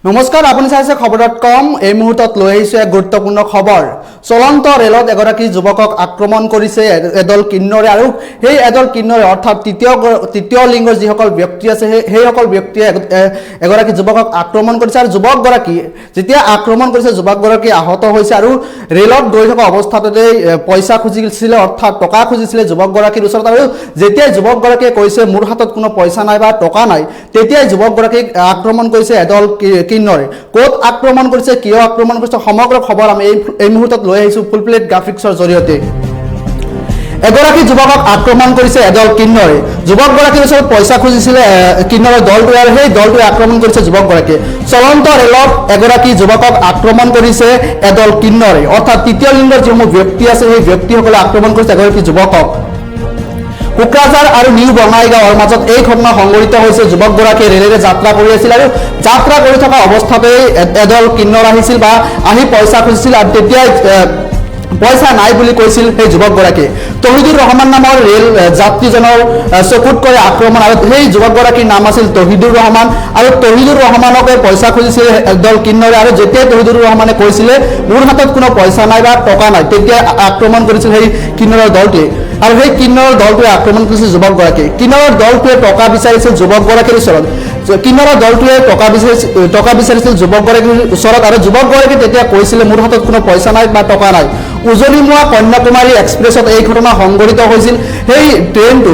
নমস্কাৰ আপুনি চাইছে খবৰ.com এই মুহূৰ্তত লৈ আহিছো এক গুৰুত্বপূৰ্ণ খবৰ চলন্ত ৰেলত এগৰাকী যুৱকক আক্ৰমণ কৰিছে এদল কিন্নৰে আৰু সেই এদল কিন্নৰে অৰ্থাৎ তৃতীয় লিংগৰ যিসকল ব্যক্তি আছে সেইসকল ব্যক্তিয়ে এগৰাকী যুৱকক আক্ৰমণ কৰিছে আৰু যুৱকগৰাকী যেতিয়া আক্ৰমণ কৰিছে যুৱকগৰাকী আহত হৈছে আৰু ৰেলত গৈ থকা অৱস্থাতে পইচা খুজিছিলে অৰ্থাৎ টকা খুজিছিলে যুৱকগৰাকীৰ ওচৰত আৰু যেতিয়া যুৱকগৰাকীয়ে কৈছে মোৰ হাতত কোনো পইচা নাই বা টকা নাই তেতিয়াই যুৱকগৰাকীক আক্ৰমণ কৰিছে এদল কিন্নৰে কোত আক্ৰমণ কৰিছে কিয় আক্ৰমণ কৰিছে সমগ্ৰ খবৰ আমি এই মুহূৰ্তত লৈ আহিছো ফুল প্লেট গ্ৰাফিক্সৰ জৰিয়তে এগৰাকী যুৱকক আক্ৰমণ কৰিছে এদল কিন্নৰে যুৱকগৰাকীৰ ওচৰত পইচা খুজিছিলে কিন্নৰৰ দলটোৱে আৰু সেই দলটোৱে আক্ৰমণ কৰিছে যুৱকগৰাকীয়ে চলন্ত ৰেলত এগৰাকী যুৱকক আক্ৰমণ কৰিছে এদল কিন্নৰে অৰ্থাৎ তৃতীয় লিংগৰ যিসমূহ ব্যক্তি আছে সেই ব্যক্তিসকলে আক্ৰমণ কৰিছে এগৰাকী যুৱকক কোকৰাঝাৰ আৰু নিউ বঙাইগাঁৱৰ মাজত এই ঘটনা সংঘটিত হৈছে যুৱকগৰাকীয়ে ৰেলেৰে যাত্ৰা কৰি আছিল আৰু যাত্ৰা কৰি থকা অৱস্থাতে এদল কিন্নৰ আহিছিল বা আহি পইচা খুজিছিল আৰু তেতিয়াই পইচা নাই বুলি কৈছিল সেই যুৱকগৰাকীয়ে তহিদুৰ ৰহমান নামৰ ৰেল যাত্ৰীজনৰ চকুত কৰে আক্ৰমণ আৰু সেই যুৱকগৰাকীৰ নাম আছিল তহিদুৰ ৰহমান আৰু তহিদুৰ ৰহমানকে পইচা খুজিছিল এদল কিন্নৰে আৰু যেতিয়া তহিদুৰ ৰহমানে কৈছিলে মোৰ হাতত কোনো পইচা নাই বা টকা নাই তেতিয়া আক্ৰমণ কৰিছিল সেই কিন্নৰৰ দলটোৱে আৰু সেই কিন্নৰৰ দলটোৱে আক্ৰমণ কৰিছিল যুৱকগৰাকীক কিন্নৰৰ দলটোৱে টকা বিচাৰিছিল যুৱকগৰাকীৰ ওচৰত কিন্নৰৰ দলটোৱে টকা বিচাৰিছিল যুৱকগৰাকীৰ ওচৰত আৰু যুৱকগৰাকীয়ে তেতিয়া কৈছিলে মোৰ হাতত কোনো পইচা নাই বা টকা নাই উজনিমুৱা কন্যাকুমাৰী এক্সপ্ৰেছত এই ঘটনা সংঘটিত হৈছিল সেই ট্ৰেইনটো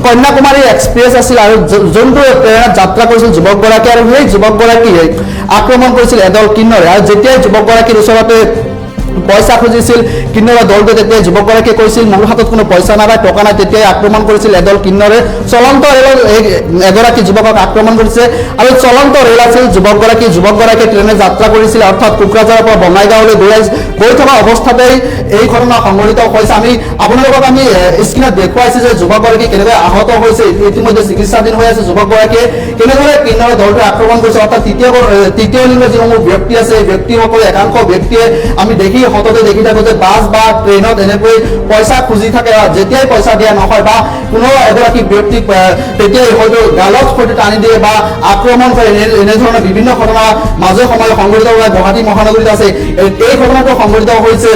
কন্যাকুমাৰী এক্সপ্ৰেছ আছিল আৰু যোনটো ট্ৰেইনত যাত্ৰা কৰিছিল যুৱকগৰাকী আৰু সেই যুৱকগৰাকীয়ে আক্ৰমণ কৰিছিল এদল কিন্নৰে আৰু যেতিয়াই যুৱকগৰাকীৰ ওচৰতে পইচা খুজিছিল কিন্নৰৰ দলটোৱে তেতিয়া যুৱকগৰাকীয়ে কৈছিল মোৰ হাতত কোনো পইচা নাই বা টকা নাই তেতিয়াই আক্ৰমণ কৰিছিল এদল কিন্নৰে চলন্ত ৰেলত এগৰাকী যুৱকক আক্ৰমণ কৰিছে আৰু চলন্ত ৰেল আছিল যুৱকগৰাকীয়ে ট্ৰেইনে যাত্ৰা কৰিছিল অৰ্থাৎ কোকৰাঝাৰৰ পৰা বঙাইগাঁৱলৈ গৈ থকা অৱস্থাতেই এই ঘটনা সংঘটিত হৈছে আমি আপোনালোকক আমি স্ক্ৰীণত দেখুৱাইছো যে যুৱকগৰাকী কেনেদৰে আহত হৈছে ইতিমধ্যে চিকিৎসাধীন হৈ আছে যুৱকগৰাকীয়ে কেনেদৰে কিন্নৰৰ দলটোৱে আক্ৰমণ কৰিছে অৰ্থাৎ তৃতীয় লিংগৰ যিসমূহ ব্যক্তি আছে এই ব্যক্তিসকলে একাংশ ব্যক্তিয়ে আমি দেখি হততে দেখি থাকো যে বাছ বা ট্ৰেইনত এনেকৈ পইচা খুজি থাকে যেতিয়াই পইচা দিয়া নহয় বা কোনো এগৰাকী ব্যক্তিক তেতিয়াই হয়তো গালত সৈতে টানি দিয়ে বা আক্ৰমণ কৰে এনেধৰণৰ বিভিন্ন ঘটনা মাজে সময়ে সংঘটিত হয় গুৱাহাটী মহানগৰীত আছে এই ঘটনাটো সংঘটিত হৈছে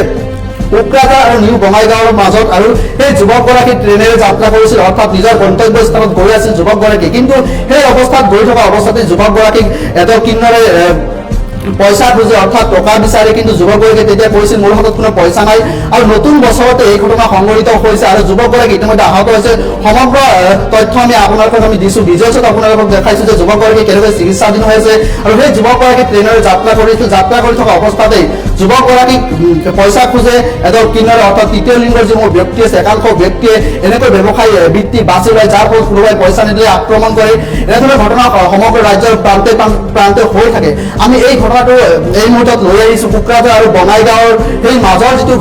কোকৰাঝাৰ আৰু নিউ বঙাইগাঁৱৰ মাজত আৰু সেই যুৱকগৰাকী ট্ৰেইনেৰে যাত্ৰা কৰিছিল অৰ্থাৎ নিজৰ গন্তব্য স্থানত গৈ আছিল যুৱকগৰাকী কিন্তু সেই অৱস্থাত গৈ থকা অৱস্থাতে যুৱকগৰাকীক এদল কিন্নৰে পইচা খুঁজে অৰ্থাৎ টকা বিচাৰে কিন্তু যুৱকগৰাকীয়ে তেতিয়া কৈছিল মোৰ হাতত কোনো পইচা নাই আৰু নতুন বছৰতে এই ঘটনা সংঘটিত হৈছে আৰু যুৱকগৰাকী ইতিমধ্যে আহত হৈছে সমগ্ৰ তথ্য আমি আপোনালোকক আমি দিছো ভিডিঅ'ছত আপোনালোকক দেখাইছো যে যুৱকগৰাকী কেনেকৈ চিকিৎসাধীন হৈ আছে আৰু সেই যুৱকগৰাকী ট্ৰেইনেৰে যাত্ৰা কৰি থকা অৱস্থাতেই যুৱকগৰাকীক পইচা খোজে এদল কিন্নৰে অৰ্থাৎ তৃতীয় লিংগৰ যিসমূহ ব্যক্তি আছে একাংশ ব্যক্তিয়ে এনেকৈ ব্যৱসায় বৃত্তি বাছি লয় যাৰ ফলত কোনোবাই পইচা নিদিলে আক্ৰমণ কৰে এনেধৰণৰ ঘটনা সমগ্ৰ ৰাজ্যৰ প্ৰান্তে হৈ থাকে আমি এই ঘটনাটো এই মুহূৰ্তত লৈ আহিছো কোকৰাঝাৰ আৰু বঙাইগাঁৱৰ সেই মাজৰ যিটো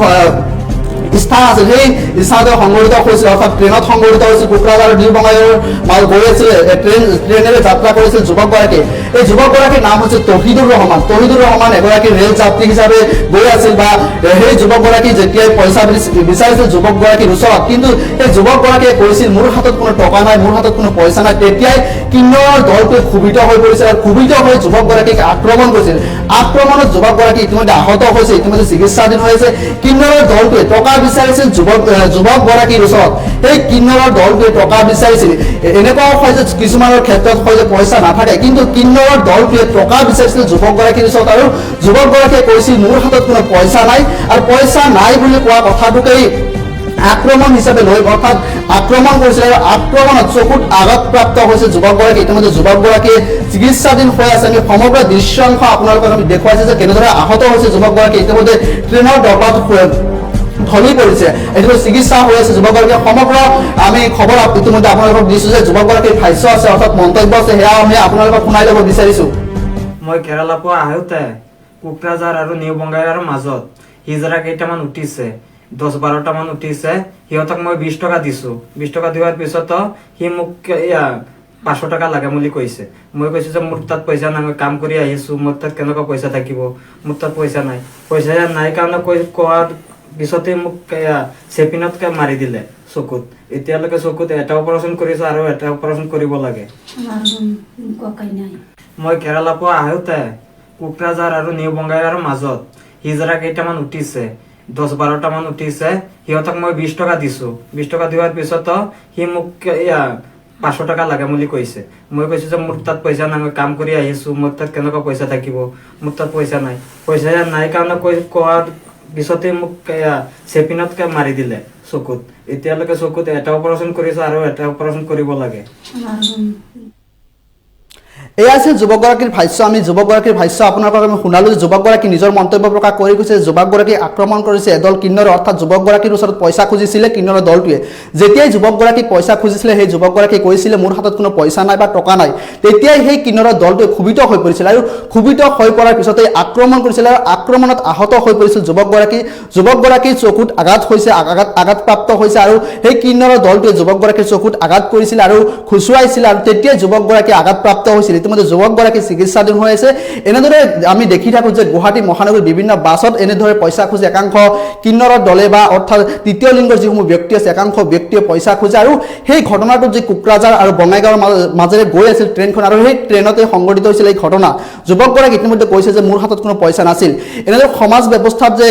স্থান আছে সেই স্থানতে সংঘটিত হৈছিল অৰ্থাৎ ট্ৰেইনত সংঘটিত হৈছিল কোকৰাঝাৰ আৰু নিউ বঙাইগাঁৱৰ মাজত গৈ আছিল ট্ৰেইনেৰে যাত্ৰা কৰিছিল যুৱকগৰাকীয়ে এই যুৱকগৰাকীৰ নাম হৈছে তহিদুৰ ৰহমান এগৰাকী ৰেল যাত্ৰী হিচাপে গৈ আছিল বা সেই যুৱকগৰাকী যেতিয়াই পইচা বিচাৰিছিল যুৱকগৰাকীৰ ওচৰত কিন্তু সেই যুৱকগৰাকীয়ে কৈছিল মোৰ হাতত কোনো টকা নাই মোৰ হাতত কোনো পইচা নাই তেতিয়াই কিন্নৰৰ দলটোৱে ক্ষোভিত হৈ পৰিছিল আৰু ক্ষোভিত হৈ যুৱকগৰাকীক আক্ৰমণ কৰিছিল আক্ৰমণত যুৱকগৰাকী ইতিমধ্যে আহত হৈছে ইতিমধ্যে চিকিৎসাধীন হৈ আছে কিন্নৰৰ দলটোৱে টকা বিচাৰিছিল যুৱকগৰাকীৰ ওচৰত সেই কিন্নৰৰ দলটোৱে টকা বিচাৰিছিল এনেকুৱাও হয় যে কিছুমানৰ ক্ষেত্ৰত হয় যে পইচা নাথাকে কিন্তু কিন্নৰৰ দলটোৱে টকা বিচাৰিছিল যুৱকগৰাকীৰ ওচৰত আৰু যুৱকগৰাকীয়ে কৈছিল মোৰ হাতত কোনো পইচা নাই আৰু পইচা নাই বুলি কোৱা কথাটোকেই আক্ৰমণ হিচাপে লৈ অৰ্থাৎ আক্ৰমণ কৰিছিল আৰু আক্ৰমণত চকুত আঘাতপ্ৰাপ্ত হৈছে যুৱকগৰাকী ইতিমধ্যে যুৱকগৰাকীয়ে চিকিৎসাধীন হৈ আছে আমি সমগ্ৰ দৃশ্যাংশ আপোনালোকক আমি দেখুৱাইছো যে কেনেদৰে আহত হৈছে যুৱকগৰাকী ইতিমধ্যে ট্ৰেইনৰ ডবাত ঢলি পৰিছে এইটো চিকিৎসা হৈ আছে যুৱকগৰাকীয়ে সমগ্ৰ আমি খবৰ ইতিমধ্যে আপোনালোকক দিছো যে যুৱকগৰাকীৰ ভাষ্য আছে অৰ্থাৎ মন্তব্য আছে সেয়া আমি আপোনালোকক শুনাই ল'ব বিচাৰিছো মই কেৰালাৰ পৰা আহোঁতে কোকৰাঝাৰ আৰু নিউ বঙাইগাঁৱৰ মাজত হিজৰা কেইটামান উঠিছে 10-12টা মান উঠিছে সিহঁতক মই 20 টকা দিছো 20 টকা দিয়াৰ পিছত সি মোক 500 টকা লাগে বুলি কৈছে মই কৈছো যে মোৰ তাত পইচা নাই মই কাম কৰি আহিছো মোৰ তাত কেনেকুৱা পইচা থাকিব মোৰ তাত পইচা নাই কাৰণে কোৱাৰ পিছতে মোক চেপিনত মাৰি দিলে চকুত এতিয়ালৈকে চকুত এটা অপাৰেশ্যন কৰিছে আৰু এটা অপাৰেশ্যন কৰিব লাগে আমাৰ ককাই নাই মই কেৰালাৰ পৰা আহোঁতে কোকৰাঝাৰ আৰু নিউ বঙ্গাইগাঁৱৰ মাজত হিজৰা কেইটামান উঠিছে 10-12টা মান উঠিছে সিহঁতক মই 20 টকা দিছো 20 টকা দিয়াৰ পিছত সি মোক 500 টকা লাগে বুলি কৈছে মই কৈছো যে মোৰ তাত পইচা নাই মই কাম কৰি আহিছো মোৰ তাত কেনেকুৱা পইচা থাকিব মোৰ তাত পইচা নাই কাৰণে কোৱাৰ পিছতে মোক চেপিনত মাৰি দিলে চকুত এতিয়ালৈকে চকুত এটা অপাৰেশ্যন কৰিছে আৰু এটা অপাৰেশ্যন কৰিব লাগে এই আছিল যুৱকগৰাকীৰ ভাষ্য আমি যুৱকগৰাকীৰ ভাষ্য আপোনালোকক আমি শুনালো যে যুৱকগৰাকী নিজৰ মন্তব্য প্ৰকাশ কৰি কৈছে যুৱকগৰাকী আক্ৰমণ কৰিছে এদল কিন্নৰে অৰ্থাৎ যুৱকগৰাকীৰ ওচৰত পইচা খুজিছিলে কিন্নৰৰ দলটোৱে যেতিয়াই যুৱকগৰাকী পইচা খুজিছিলে সেই যুৱকগৰাকী কৈছিলে মোৰ হাতত কোনো পইচা নাই বা টকা নাই তেতিয়াই সেই কিন্নৰৰ দলটোৱে ক্ষুভিত হৈ পৰিছিল আৰু ক্ষুভিত হৈ পৰাৰ পিছতে আক্ৰমণ কৰিছিল আৰু আক্ৰমণত আহত হৈ পৰিছিল যুৱকগৰাকীৰ চকুত আঘাত হৈছে আঘাতপ্ৰাপ্ত হৈছে আৰু সেই কিন্নৰৰ দলটোৱে যুৱকগৰাকীৰ চকুত আঘাত কৰিছিল আৰু খুচুৱাইছিল আৰু তেতিয়াই যুৱকগৰাকী আঘাতপ্ৰাপ্ত হৈছিল ইতিমধ্যে যুৱকগৰাকী চিকিৎসাধীন হৈ আছে এনেদৰে আমি দেখি থাকোঁ যে গুৱাহাটী মহানগৰীৰ বিভিন্ন বাছত এনেদৰে পইচা খোজে একাংশ কিন্নৰৰ দলে বা অৰ্থাৎ তৃতীয় লিংগৰ যিসমূহ ব্যক্তি আছে একাংশ ব্যক্তিয়ে পইচা খোজে আৰু সেই ঘটনাটোত যি কোকৰাঝাৰ আৰু বঙাইগাঁৱৰ মাজেৰে গৈ আছিল ট্ৰেইনখন আৰু সেই ট্ৰেইনতে সংঘটিত হৈছিল এই ঘটনা যুৱকগৰাকী ইতিমধ্যে কৈছে যে মোৰ হাতত কোনো পইচা নাছিল এনেদৰে সমাজ ব্যৱস্থাত যে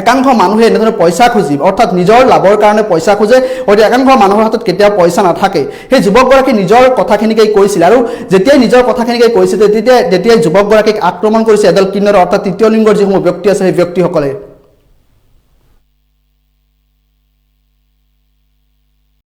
একাংশ মানুহে এনেদৰে পইচা খুজি অৰ্থাৎ নিজৰ লাভৰ কাৰণে পইচা খোজে অৰ্থাৎ একাংশ মানুহৰ হাতত কেতিয়াও পইচা নাথাকে সেই যুৱকগৰাকী নিজৰ কথাখিনিকেই কৈছিল আৰু যেতিয়াই নিজৰ কথাখিনিকেই কৈছিল তেতিয়াই যুৱকগৰাকীক আক্ৰমণ কৰিছে এডাল কিন্নৰৰ অৰ্থাৎ তৃতীয় লিংগৰ যিসমূহ ব্যক্তি আছে সেই ব্যক্তিসকলে